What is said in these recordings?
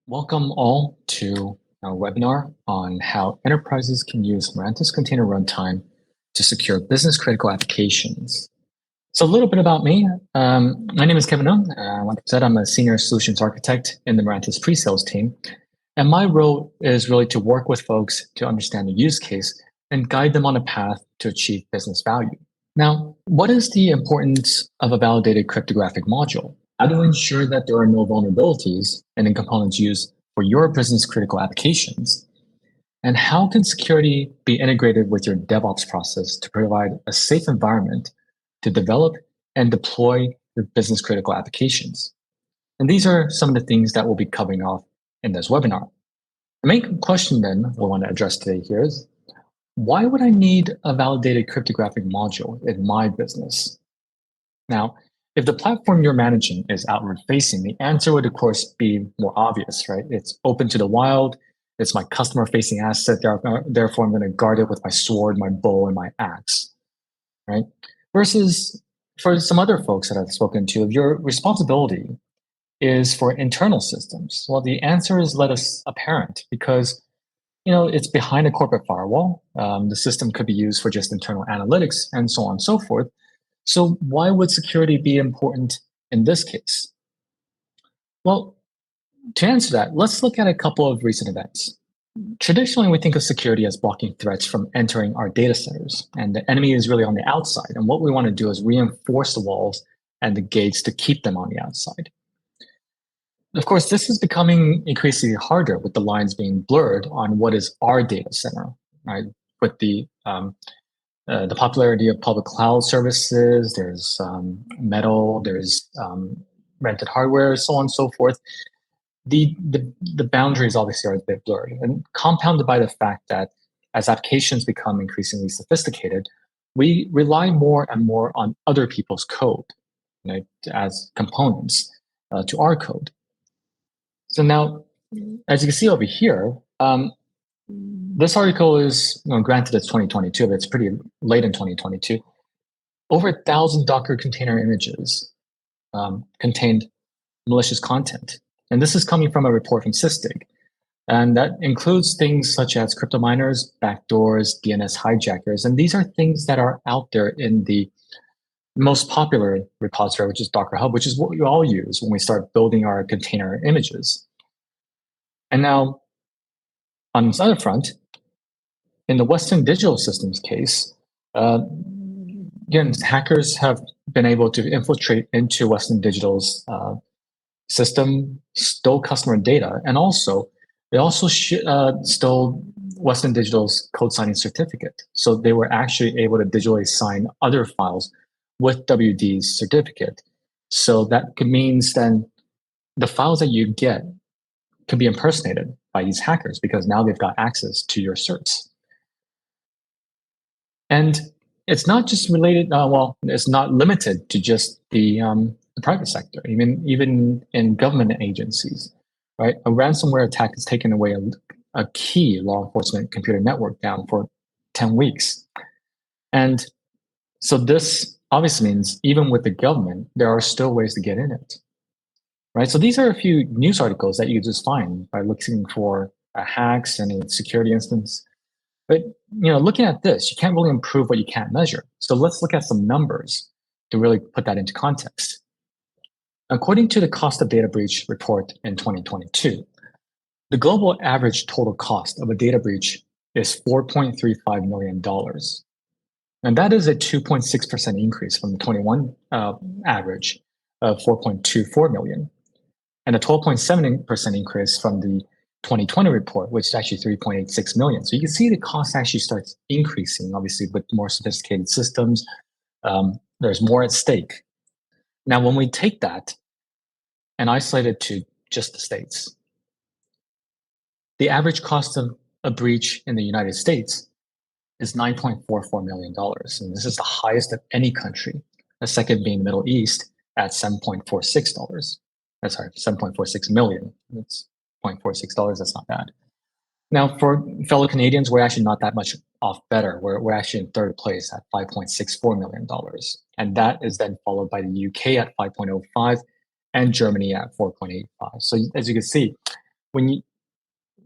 Welcome all to our webinar on how enterprises can use Mirantis Container Runtime to secure business-critical applications. So a little bit about me. My name is Kevin Ng. Like I said, I'm a senior solutions architect in the Mirantis pre-sales team. And my role is really to work with folks to understand the use case and guide them on a path to achieve business value. Now, what is the importance of a validated cryptographic module? How do we ensure that there are no vulnerabilities in components used for your business critical applications? And how can security be integrated with your DevOps process to provide a safe environment to develop and deploy your business critical applications? And these are some of the things that we'll be covering off in this webinar. The main question then we want to address today here is, why would I need a validated cryptographic module in my business? Now, if the platform you're managing is outward facing, the answer would of course be more obvious, right? It's open to the wild. It's my customer facing asset. Therefore, I'm going to guard it with my sword, my bow, and my axe, right? Versus for some other folks that I've spoken to, if your responsibility is for internal systems, well, the answer is less apparent because it's behind a corporate firewall. The system could be used for just internal analytics and so on and so forth. So why would security be important in this case? Well, to answer that, let's look at a couple of recent events. Traditionally, we think of security as blocking threats from entering our data centers, and the enemy is really on the outside. And what we want to do is reinforce the walls and the gates to keep them on the outside. Of course, this is becoming increasingly harder with the lines being blurred on what is our data center, right? With the popularity of public cloud services, there's metal, there's rented hardware, so on and so forth. The boundaries obviously are a bit blurred, and compounded by the fact that as applications become increasingly sophisticated, we rely more and more on other people's code, as components to our code. So now, as you can see over here, this article is, granted it's 2022, but it's pretty late in 2022. Over 1,000 Docker container images contained malicious content. And this is coming from a report from Sysdig. And that includes things such as crypto miners, backdoors, DNS hijackers. And these are things that are out there in the most popular repository, which is Docker Hub, which is what we all use when we start building our container images. And now, on this other front, in the Western Digital Systems case, again, hackers have been able to infiltrate into Western Digital's system, stole customer data, and they also stole Western Digital's code signing certificate. So they were actually able to digitally sign other files with WD's certificate. So that means then the files that you get can be impersonated by these hackers because now they've got access to your certs. And it's not just related, it's not limited to just the private sector, even in government agencies, right? A ransomware attack has taken away a key law enforcement computer network down for 10 weeks. And so this obviously means even with the government, there are still ways to get in it, right? So these are a few news articles that you just find by looking for hacks and a security instance. But looking at this, you can't really improve what you can't measure. So let's look at some numbers to really put that into context. According to the Cost of Data Breach report in 2022, the global average total cost of a data breach is $4.35 million. And that is a 2.6% increase from the 21 average of 4.24 million, and a 12.7% increase from the 2020 report, which is actually 3.86 million. So you can see the cost actually starts increasing, obviously, with more sophisticated systems. There's more at stake. Now, when we take that and isolate it to just the States, the average cost of a breach in the United States is $9.44 million. And this is the highest of any country, the second being the Middle East at $7.46. Sorry, 7.46 million. It's $0.46, that's not bad. Now, for fellow Canadians, we're actually not that much off better. We're actually in third place at $5.64 million. And that is then followed by the UK at 5.05 and Germany at 4.85. So as you can see, when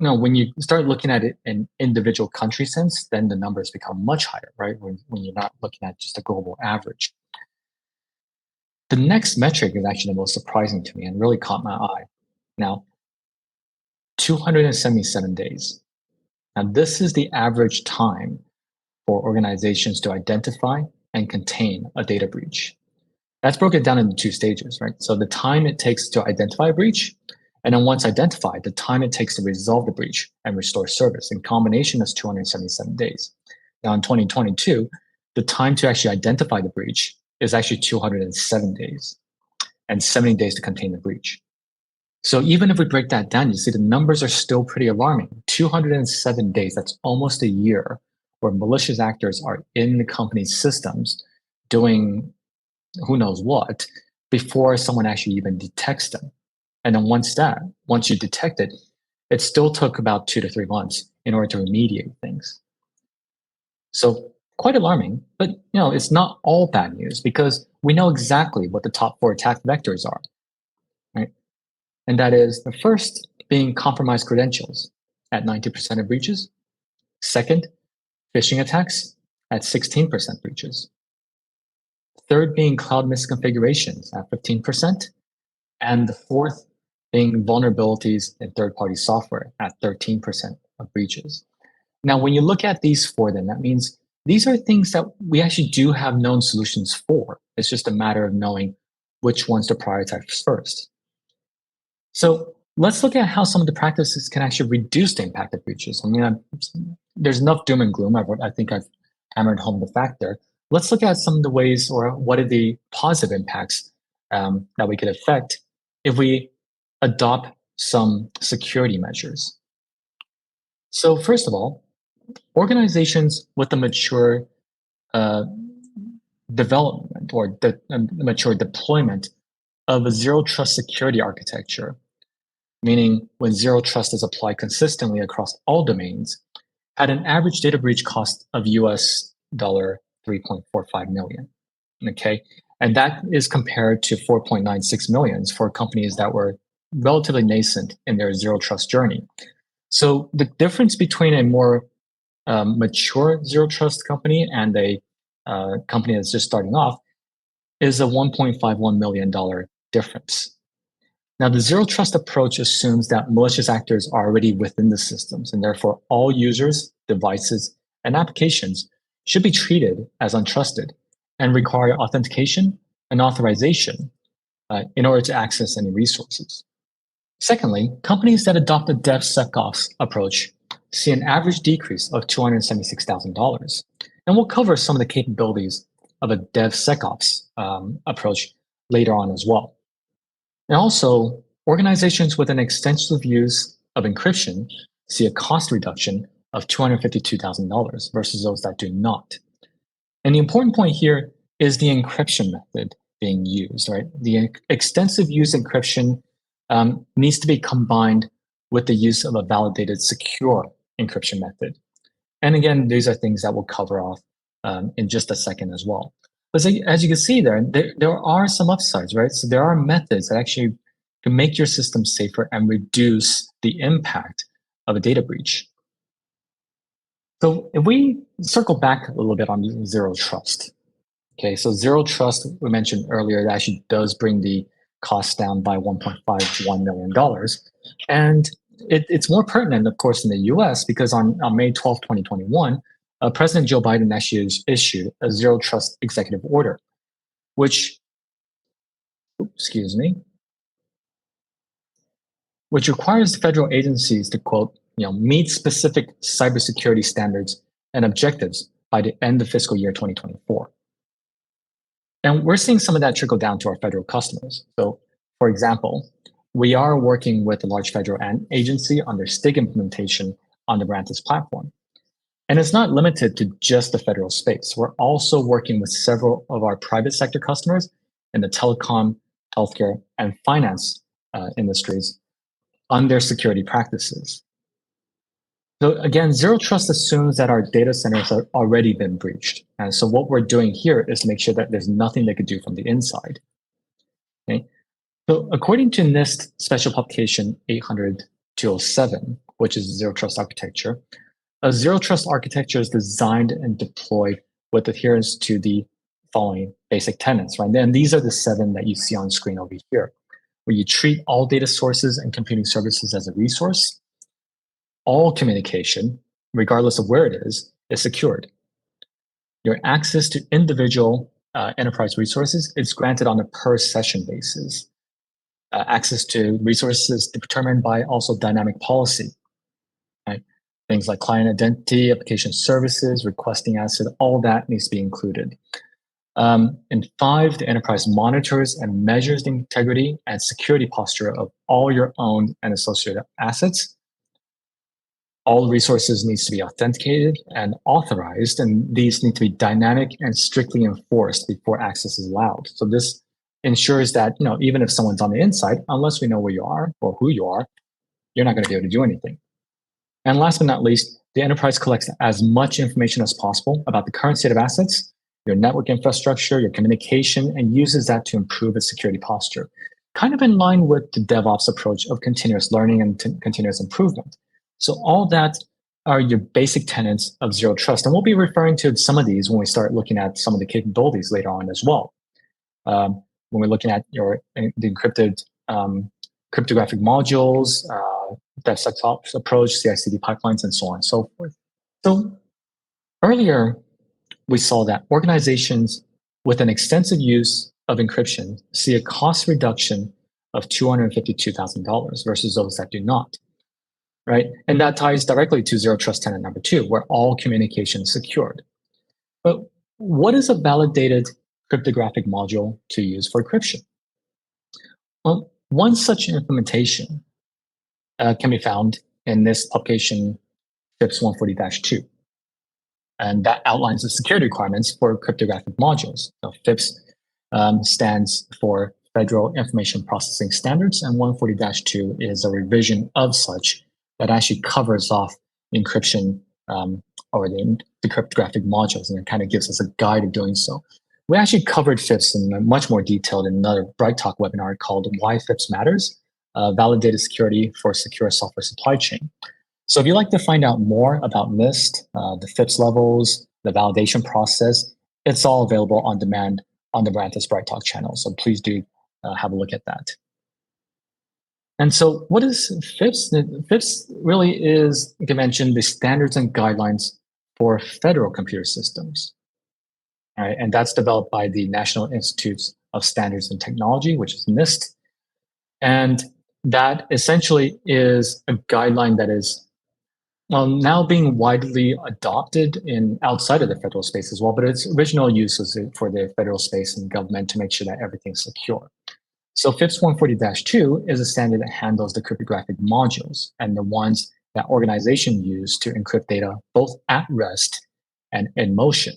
when you start looking at it in individual country sense, then the numbers become much higher, right? When you're not looking at just a global average. The next metric is actually the most surprising to me and really caught my eye. Now, 277 days. Now, this is the average time for organizations to identify and contain a data breach. That's broken down into two stages, right? So the time it takes to identify a breach, and then once identified, the time it takes to resolve the breach and restore service. In combination, is 277 days. Now, in 2022, the time to actually identify the breach is actually 207 days and 70 days to contain the breach. So even if we break that down, you see the numbers are still pretty alarming. 207 days, that's almost a year where malicious actors are in the company's systems doing who knows what before someone actually even detects them. And then once you detect it, it still took about 2 to 3 months in order to remediate things. So quite alarming, but it's not all bad news because we know exactly what the top 4 attack vectors are, right? And that is the first being compromised credentials at 90% of breaches. Second, phishing attacks at 16% breaches. Third being cloud misconfigurations at 15%. And the fourth being vulnerabilities in third-party software at 13% of breaches. Now, when you look at these 4, then that means these are things that we actually do have known solutions for. It's just a matter of knowing which ones to prioritize first. So let's look at how some of the practices can actually reduce the impact of breaches. I mean, there's enough doom and gloom. I think I've hammered home the fact there. Let's look at some of the ways or what are the positive impacts that we could affect if we adopt some security measures. So first of all, organizations with a mature development or mature deployment of a zero trust security architecture, meaning when zero trust is applied consistently across all domains, had an average data breach cost of US $3.45 million. Okay, and that is compared to 4.96 millions for companies that were relatively nascent in their zero trust journey. So the difference between a more mature zero trust company and a company that's just starting off is a $1.51 million difference. Now, the zero trust approach assumes that malicious actors are already within the systems, and therefore all users, devices, and applications should be treated as untrusted and require authentication and authorization in order to access any resources. Secondly, companies that adopt a DevSecOps approach see an average decrease of $276,000. And we'll cover some of the capabilities of a DevSecOps approach later on as well. And also, organizations with an extensive use of encryption see a cost reduction of $252,000 versus those that do not. And the important point here is the encryption method being used, right? The extensive use encryption needs to be combined with the use of a validated secure encryption method. And again, these are things that we'll cover off in just a second as well. But as you can see there are some upsides, right? So there are methods that actually can make your system safer and reduce the impact of a data breach. So if we circle back a little bit on zero trust, okay, so zero trust, we mentioned earlier, that actually does bring the cost down by $1.51 million. And it's more pertinent, of course, in the US because on May 12, 2021, President Joe Biden actually issued a zero trust executive order, which requires federal agencies to, quote, meet specific cybersecurity standards and objectives by the end of fiscal year 2024. And we're seeing some of that trickle down to our federal customers. So, for example, we are working with a large federal agency on their STIG implementation on the Mirantis platform. And it's not limited to just the federal space. We're also working with several of our private sector customers in the telecom, healthcare, and finance industries on their security practices. So again, zero trust assumes that our data centers have already been breached. And so what we're doing here is to make sure that there's nothing they could do from the inside. Okay? So according to NIST Special Publication 207, which is zero trust architecture. A zero trust architecture is designed and deployed with adherence to the following basic tenets, right? And these are the 7 that you see on screen over here, where you treat all data sources and computing services as a resource. All communication, regardless of where it is secured. Your access to individual enterprise resources is granted on a per session basis. Access to resources determined by also dynamic policy, right? Things like client identity, application services, requesting access, all that needs to be included. And 5, the enterprise monitors and measures the integrity and security posture of all your owned and associated assets. All resources needs to be authenticated and authorized, and these need to be dynamic and strictly enforced before access is allowed. So this ensures that, even if someone's on the inside, unless we know where you are or who you are, you're not going to be able to do anything. And last but not least, the enterprise collects as much information as possible about the current state of assets, your network infrastructure, your communication, and uses that to improve its security posture. Kind of in line with the DevOps approach of continuous learning and continuous improvement. So all that are your basic tenets of zero trust. And we'll be referring to some of these when we start looking at some of the capabilities later on as well. When we're looking at the encrypted cryptographic modules, DevSecOps approach, CI/CD pipelines, and so on and so forth. So earlier, we saw that organizations with an extensive use of encryption see a cost reduction of $252,000 versus those that do not, right? And that ties directly to zero trust tenet number 2, where all communication is secured. But what is a validated cryptographic module to use for encryption? Well, one such implementation can be found in this publication, FIPS 140-2. And that outlines the security requirements for cryptographic modules. So FIPS stands for Federal Information Processing Standards, and 140-2 is a revision of such that actually covers off encryption or the cryptographic modules, and it kind of gives us a guide of doing so. We actually covered FIPS in much more detail in another Bright Talk webinar called Why FIPS Matters, Validated Security for Secure Software Supply Chain. So if you'd like to find out more about NIST, the FIPS levels, the validation process, it's all available on demand on the Mirantis Bright Talk channel. So please do have a look at that. And so what is FIPS? FIPS really is, like I mentioned, the standards and guidelines for federal computer systems. All right, and that's developed by the National Institutes of Standards and Technology, which is NIST. And that essentially is a guideline that is now being widely adopted outside of the federal space as well, but its original use was for the federal space and government to make sure that everything's secure. So FIPS 140-2 is a standard that handles the cryptographic modules and the ones that organizations use to encrypt data both at rest and in motion.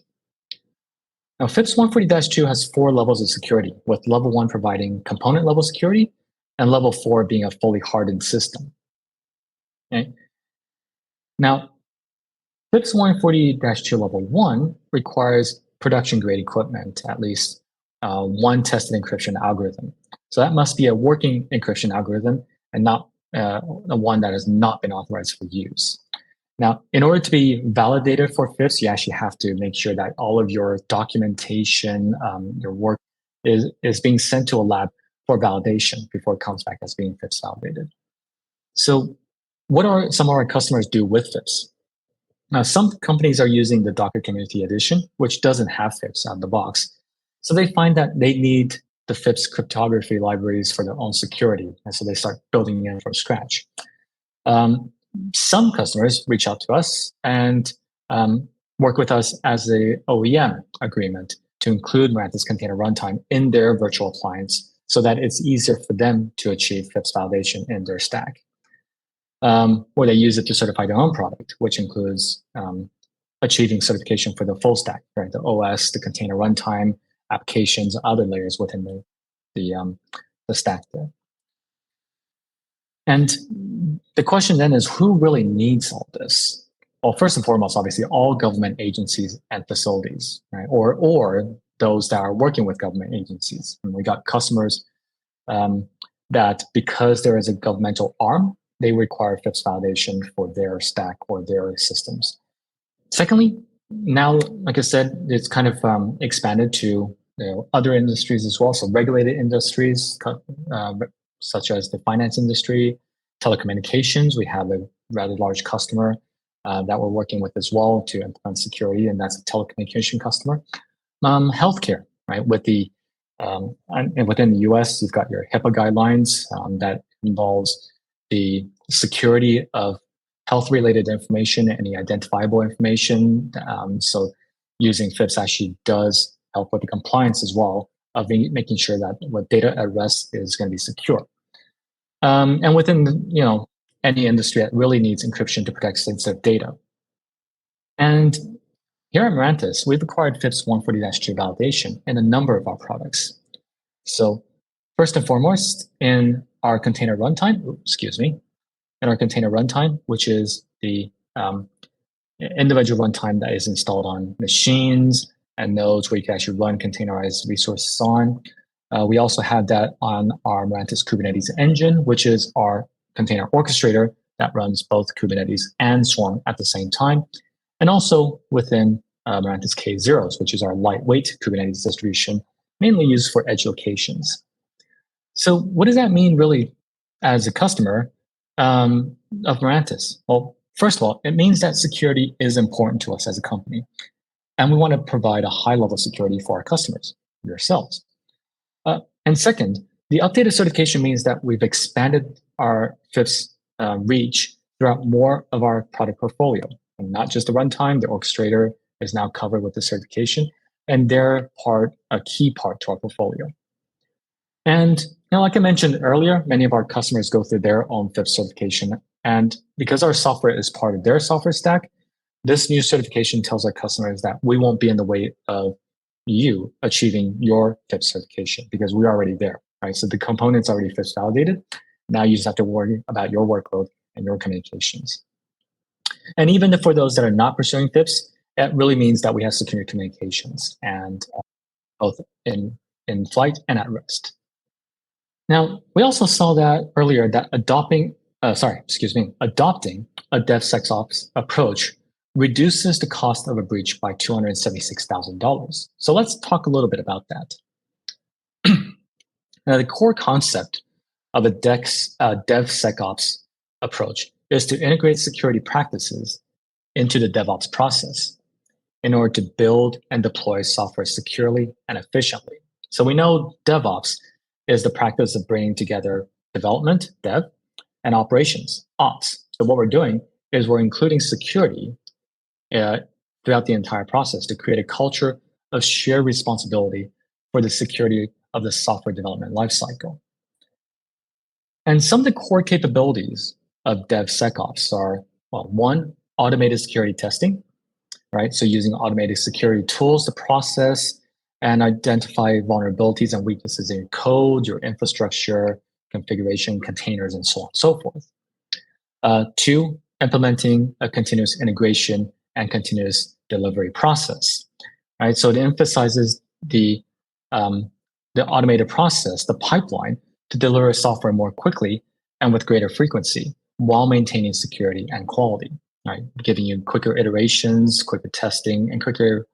Now, FIPS 140-2 has 4 levels of security, with level 1 providing component level security and level 4 being a fully hardened system. Okay? Now, FIPS 140-2 level 1 requires production-grade equipment, at least one tested encryption algorithm. So that must be a working encryption algorithm and not one that has not been authorized for use. Now, in order to be validated for FIPS, you actually have to make sure that all of your documentation, your work is being sent to a lab for validation before it comes back as being FIPS validated. So what are some of our customers do with FIPS? Now, some companies are using the Docker Community Edition, which doesn't have FIPS out of the box. So they find that they need the FIPS cryptography libraries for their own security. And so they start building it from scratch. Some customers reach out to us and work with us as a OEM agreement to include Mirantis Container Runtime in their virtual appliance so that it's easier for them to achieve FIPS validation in their stack. Or they use it to certify their own product, which includes achieving certification for the full stack, right? The OS, the container runtime, applications, other layers within the stack there. And the question then is, who really needs all this? Well, first and foremost, obviously, all government agencies and facilities, right? Or those that are working with government agencies. And we got customers that because there is a governmental arm they require FIPS validation for their stack or their systems. Secondly, now, like I said, it's kind of expanded to other industries as well. So regulated industries, such as the finance industry, telecommunications. We have a rather large customer that we're working with as well to implement security, and that's a telecommunication customer. Healthcare, right? With the and within the U.S., you've got your HIPAA guidelines that involves the security of health-related information, any identifiable information. So using FIPS actually does help with the compliance as well of making sure that what data at rest is going to be secure. And within any industry that really needs encryption to protect sensitive data. And here at Mirantis, we've acquired FIPS 140-2 validation in a number of our products. So first and foremost, in our container runtime, which is the individual runtime that is installed on machines and nodes where you can actually run containerized resources on. We also have that on our Mirantis Kubernetes Engine, which is our container orchestrator that runs both Kubernetes and Swarm at the same time. And also within Mirantis K0s, which is our lightweight Kubernetes distribution, mainly used for edge locations. So what does that mean really as a customer of Mirantis? Well, first of all, it means that security is important to us as a company. And we want to provide a high level of security for our customers, yourselves. And second, the updated certification means that we've expanded our FIPS reach throughout more of our product portfolio. And not just the runtime, the orchestrator is now covered with the certification, and they're a key part to our portfolio. And like I mentioned earlier, many of our customers go through their own FIPS certification. And because our software is part of their software stack, this new certification tells our customers that we won't be in the way of you achieving your FIPS certification because we're already there, right? So the component's already FIPS validated. Now you just have to worry about your workload and your communications. And even for those that are not pursuing FIPS, it really means that we have secure communications and both in flight and at rest. Now, we also saw that earlier that adopting a DevSecOps approach reduces the cost of a breach by $276,000. So let's talk a little bit about that. Now, the core concept of a DevSecOps approach is to integrate security practices into the DevOps process in order to build and deploy software securely and efficiently. So we know DevOps is the practice of bringing together development, dev, and operations, ops. So what we're doing is we're including security throughout the entire process to create a culture of shared responsibility for the security of the software development lifecycle. And some of the core capabilities of DevSecOps are, well, one, automated security testing, right? So using automated security tools to process and identify vulnerabilities and weaknesses in your code, your infrastructure, configuration, containers, and so on and so forth. Two, implementing a continuous integration and continuous delivery process, right? So it emphasizes the automated process, the pipeline, to deliver software more quickly and with greater frequency while maintaining security and quality, right? Giving you quicker iterations, quicker testing, and quicker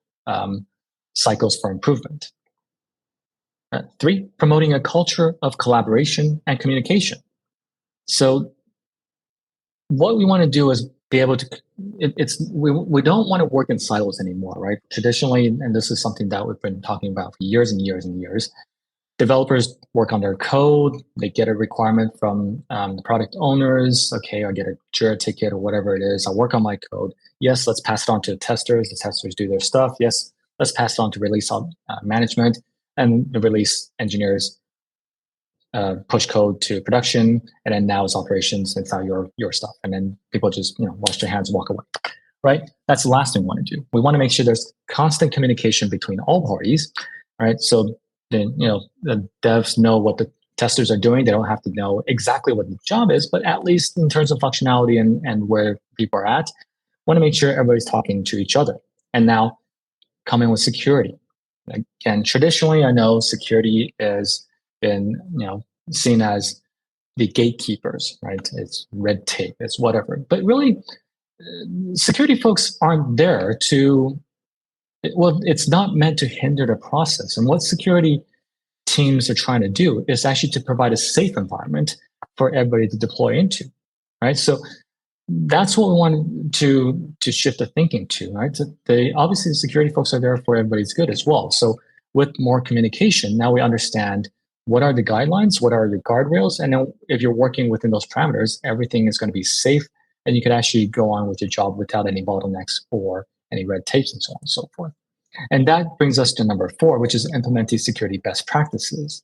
cycles for improvement. Three, promoting a culture of collaboration and communication. So what we want to do is be able to, we don't want to work in silos anymore, right? Traditionally, and this is something that we've been talking about for years and years and years, developers work on their code, they get a requirement from the product owners, okay, I get a Jira ticket or whatever it is, I work on my code. Yes, let's pass it on to the testers do their stuff. Yes, let's pass it on to release management, and the release engineers push code to production, and then now it's operations, it's now your stuff. And then people just wash their hands and walk away, right? That's the last thing we want to do. We want to make sure there's constant communication between all parties, right? So then the devs know what the testers are doing. They don't have to know exactly what the job is, but at least in terms of functionality and where people are at, want to make sure everybody's talking to each other. And now coming with security. Again, traditionally, I know security has been seen as the gatekeepers, right? It's red tape, it's whatever. But really, security folks aren't there to, well, it's not meant to hinder the process. And what security teams are trying to do is actually to provide a safe environment for everybody to deploy into, right? So that's what we want to shift the thinking to, right? So obviously the security folks are there for everybody's good as well. So with more communication, now we understand what are the guidelines, what are the guardrails, and then if you're working within those parameters, everything is going to be safe, and you can actually go on with your job without any bottlenecks or any red tapes and so on and so forth. And that brings us to number 4, which is implementing security best practices.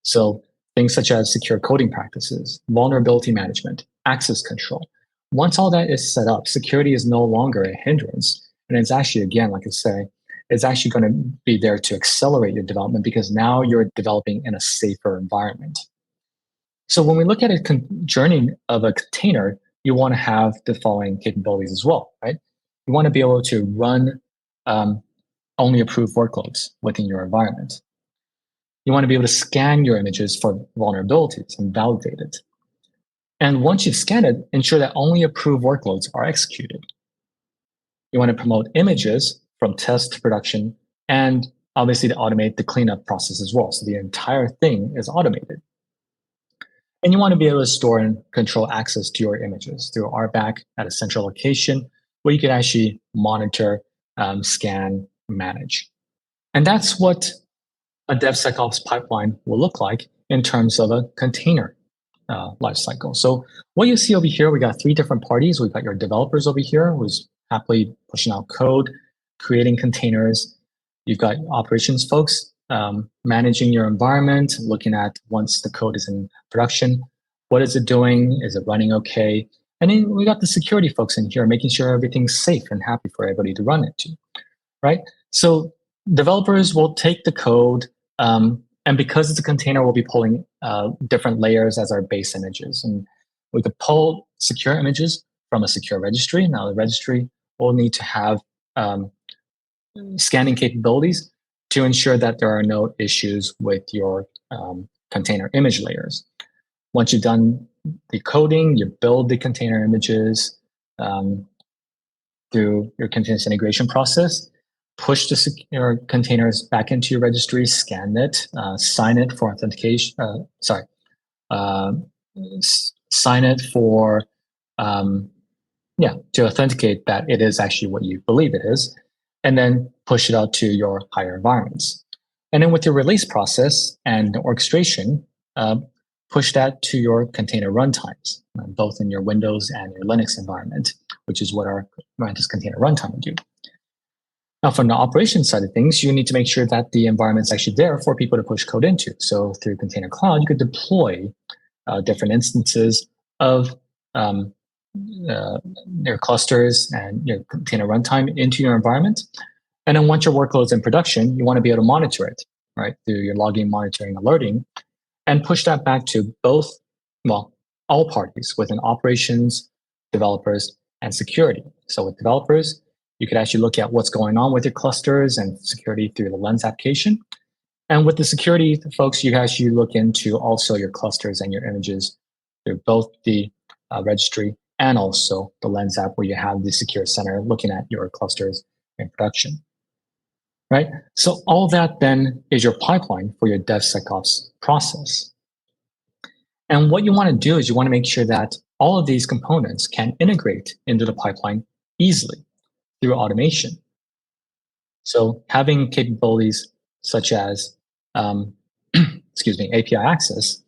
So things such as secure coding practices, vulnerability management, access control. Once all that is set up, security is no longer a hindrance. And it's actually, again, like I say, it's actually going to be there to accelerate your development because now you're developing in a safer environment. So when we look at a journey of a container, you want to have the following capabilities as well, right? You want to be able to run only approved workloads within your environment. You want to be able to scan your images for vulnerabilities and validate it. And once you've scanned it, ensure that only approved workloads are executed. You want to promote images from test to production and obviously to automate the cleanup process as well. So the entire thing is automated. And you want to be able to store and control access to your images through RBAC at a central location where you can actually monitor, scan, manage. And that's what a DevSecOps pipeline will look like in terms of a container lifecycle. So what you see over here, we got 3 different parties. We've got your developers over here who's happily pushing out code, creating containers. You've got operations folks managing your environment, looking at once the code is in production, what is it doing? Is it running okay? And then we got the security folks in here, making sure everything's safe and happy for everybody to run into, right? So developers will take the code, and because it's a container, we'll be pulling different layers as our base images. And we could pull secure images from a secure registry. Now the registry will need to have scanning capabilities to ensure that there are no issues with your container image layers. Once you've done the coding, you build the container images through your continuous integration process, push the secure containers back into your registry, scan it, sign it for authentication, sign it for, to authenticate that it is actually what you believe it is, and then push it out to your higher environments. And then with your release process and the orchestration, push that to your container runtimes, both in your Windows and your Linux environment, which is what our Mirantis Container Runtime will do. Now, from the operations side of things, you need to make sure that the environment's actually there for people to push code into. So through Container Cloud, you could deploy different instances of your clusters and your container runtime into your environment. And then once your workload's in production, you want to be able to monitor it, right, through your logging, monitoring, alerting, and push that back to both, all parties within operations, developers, and security. So with developers, you could actually look at what's going on with your clusters and security through the Lens application. And with the security folks, you actually look into also your clusters and your images through both the registry and also the Lens app where you have the secure center looking at your clusters in production, right? So all that then is your pipeline for your DevSecOps process. And what you want to do is you want to make sure that all of these components can integrate into the pipeline easily through automation. So having capabilities such as, API access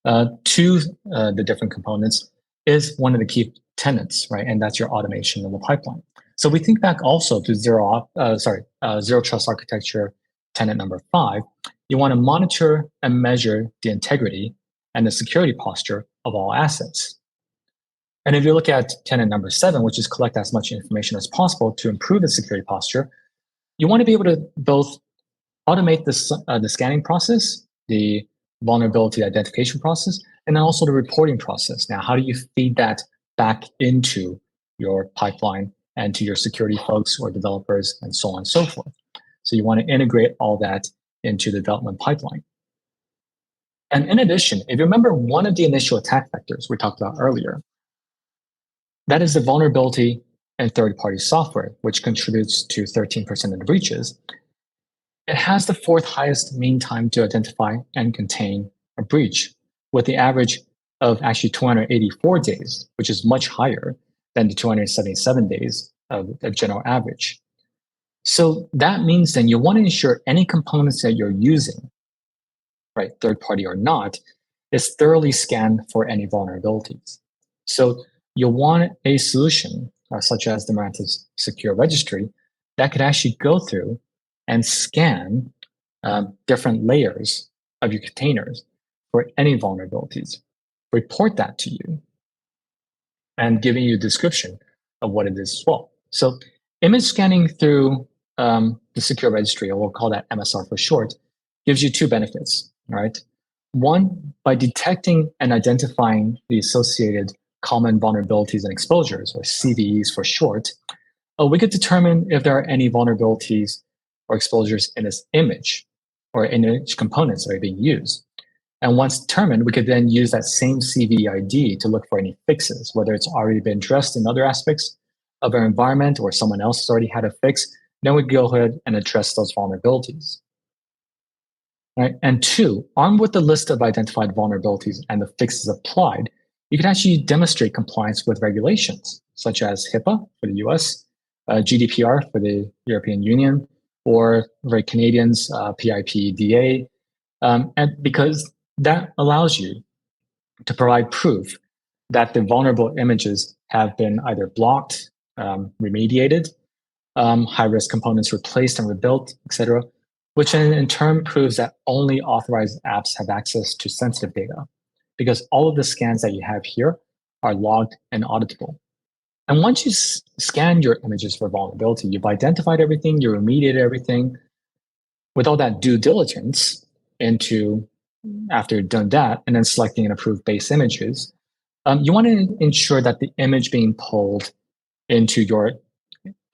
to the different components is one of the key tenets, right? And that's your automation of the pipeline. So we think back also to zero trust architecture tenet number 5. You want to monitor and measure the integrity and the security posture of all assets. And if you look at tenet number 7, which is collect as much information as possible to improve the security posture, you want to be able to both automate the scanning process, the vulnerability identification process, and then also the reporting process. Now, how do you feed that back into your pipeline and to your security folks or developers and so on and so forth? So you want to integrate all that into the development pipeline. And in addition, if you remember one of the initial attack vectors we talked about earlier, that is the vulnerability in third-party software, which contributes to 13% of the breaches. It has the fourth highest mean time to identify and contain a breach, with the average of actually 284 days, which is much higher than the 277 days of the general average. So that means then you want to ensure any components that you're using, right, third party or not, is thoroughly scanned for any vulnerabilities. So you'll want a solution such as the Mirantis Secure Registry that could actually go through and scan different layers of your containers for any vulnerabilities, report that to you, and giving you a description of what it is as well. So image scanning through the Secure Registry, or we'll call that MSR for short, gives you two benefits, right? One, by detecting and identifying the associated common vulnerabilities and exposures, or CVEs for short, we could determine if there are any vulnerabilities or exposures in this image or image components that are being used. And once determined, we could then use that same CVE ID to look for any fixes, whether it's already been addressed in other aspects of our environment or someone else has already had a fix. Then we go ahead and address those vulnerabilities. Right? And two, armed with the list of identified vulnerabilities and the fixes applied, you can actually demonstrate compliance with regulations, such as HIPAA for the US, GDPR for the European Union, or for Canadians, PIPDA, and because that allows you to provide proof that the vulnerable images have been either blocked, remediated, high-risk components replaced and rebuilt, etc., which in turn proves that only authorized apps have access to sensitive data, because all of the scans that you have here are logged and auditable. And once you scan your images for vulnerability, you've identified everything, you remediated everything, with all that due diligence into after you've done that, and then selecting and approved base images, you want to ensure that the image being pulled into your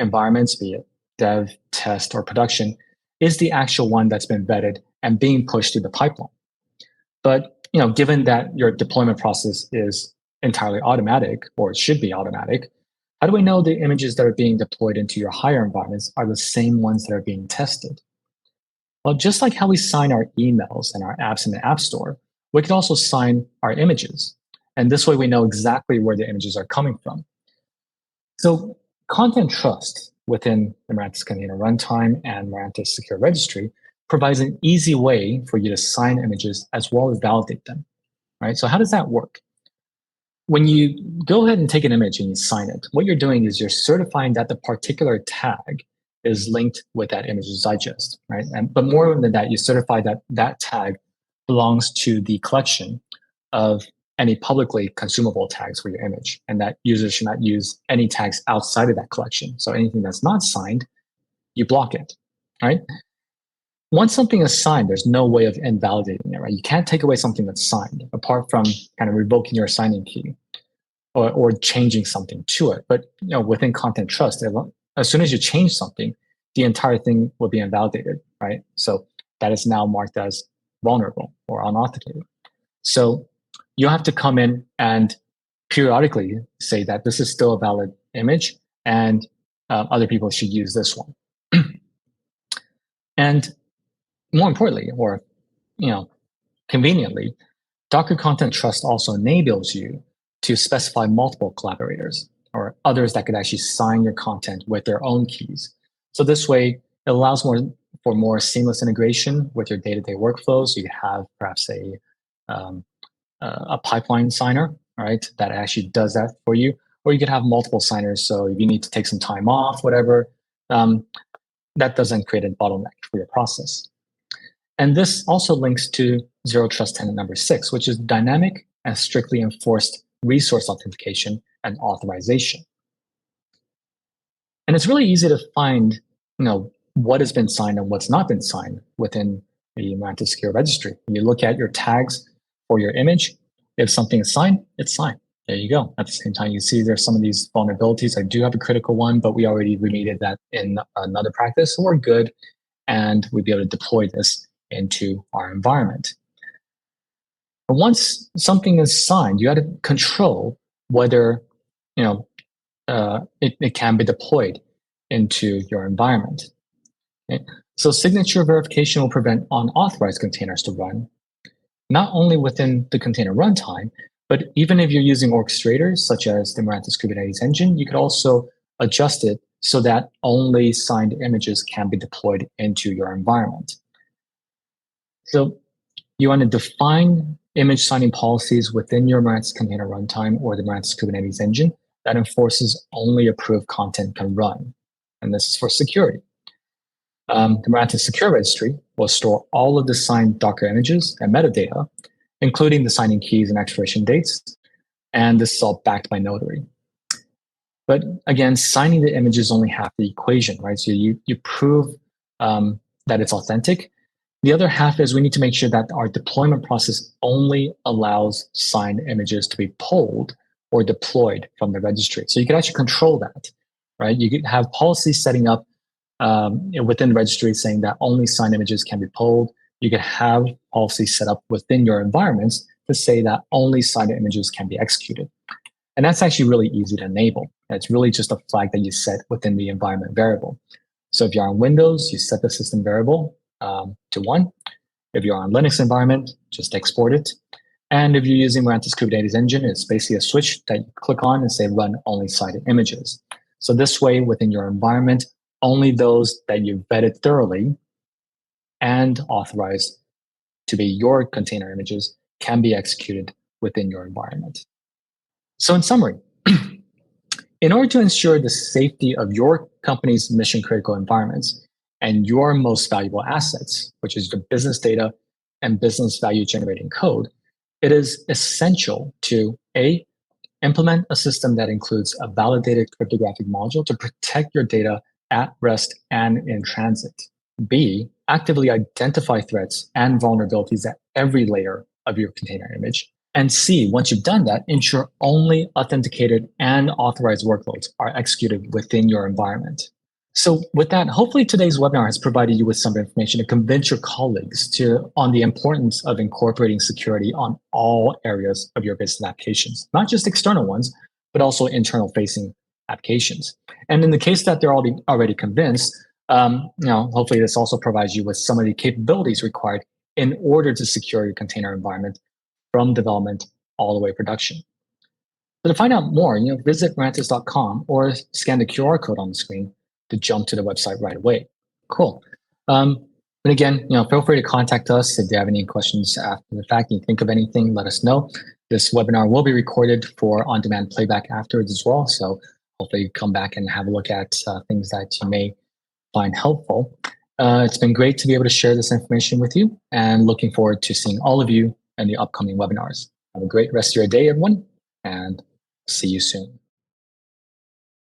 environments, be it dev, test, or production, is the actual one that's been vetted and being pushed through the pipeline. But given that your deployment process is entirely automatic, or it should be automatic, how do we know the images that are being deployed into your higher environments are the same ones that are being tested? Well, just like how we sign our emails and our apps in the App Store, we could also sign our images. And this way we know exactly where the images are coming from. So content trust within the Mirantis Container Runtime and Mirantis Secure Registry provides an easy way for you to sign images as well as validate them, right? So how does that work? When you go ahead and take an image and you sign it, what you're doing is you're certifying that the particular tag is linked with that image's digest, right? But more than that, you certify that that tag belongs to the collection of any publicly consumable tags for your image, and that users should not use any tags outside of that collection. So anything that's not signed, you block it, right? Once something is signed, there's no way of invalidating it, right? You can't take away something that's signed, apart from kind of revoking your signing key or changing something to it. But within content trust, as soon as you change something, the entire thing will be invalidated, right? So that is now marked as vulnerable or unauthenticated. So you have to come in and periodically say that this is still a valid image and other people should use this one. And more importantly, or conveniently, Docker Content Trust also enables you to specify multiple collaborators or others that could actually sign your content with their own keys. So this way, it allows for more seamless integration with your day-to-day workflows. You have perhaps a pipeline signer, right, that actually does that for you, or you could have multiple signers. So if you need to take some time off, whatever, that doesn't create a bottleneck for your process. And this also links to Zero Trust Tenet number 6, which is dynamic and strictly enforced resource authentication and authorization. And it's really easy to find, what has been signed and what's not been signed within the Mirantis Secure Registry. When you look at your tags for your image, if something is signed, it's signed. There you go. At the same time, you see there's some of these vulnerabilities. I do have a critical one, but we already remediated that in another practice, so we're good, and we'd be able to deploy this into our environment. But once something is signed, you got to control whether it can be deployed into your environment. Okay? So signature verification will prevent unauthorized containers to run, not only within the container runtime, but even if you're using orchestrators such as the Mirantis Kubernetes Engine, you could also adjust it so that only signed images can be deployed into your environment. So you want to define image signing policies within your Mirantis Container Runtime or the Mirantis Kubernetes Engine that enforces only approved content can run. And this is for security. The Mirantis Secure Registry will store all of the signed Docker images and metadata, including the signing keys and expiration dates, and this is all backed by Notary. But again, signing the image is only half the equation, right? So you prove that it's authentic. The other half is we need to make sure that our deployment process only allows signed images to be pulled or deployed from the registry. So you can actually control that, right? You could have policies setting up within the registry saying that only signed images can be pulled. You could have policies set up within your environments to say that only signed images can be executed. And that's actually really easy to enable. It's really just a flag that you set within the environment variable. So if you're on Windows, you set the system variable to 1. If you're on Linux environment, just export it. And if you're using Mirantis Kubernetes Engine, it's basically a switch that you click on and say run only cited images. So this way, within your environment, only those that you've vetted thoroughly and authorized to be your container images can be executed within your environment. So in summary, in order to ensure the safety of your company's mission-critical environments and your most valuable assets, which is your business data and business value-generating code, it is essential to A, implement a system that includes a validated cryptographic module to protect your data at rest and in transit. B, actively identify threats and vulnerabilities at every layer of your container image. And C, once you've done that, ensure only authenticated and authorized workloads are executed within your environment. So with that, hopefully today's webinar has provided you with some information to convince your colleagues on the importance of incorporating security on all areas of your business applications, not just external ones, but also internal facing applications. And in the case that they're already convinced, hopefully this also provides you with some of the capabilities required in order to secure your container environment from development all the way to production. So to find out more, visit mirantis.com or scan the QR code on the screen to jump to the website right away. Cool. And again, feel free to contact us if you have any questions after the fact. You think of anything, let us know. This webinar will be recorded for on-demand playback afterwards as well. So hopefully you come back and have a look at things that you may find helpful. It's been great to be able to share this information with you and looking forward to seeing all of you in the upcoming webinars. Have a great rest of your day, everyone, and see you soon.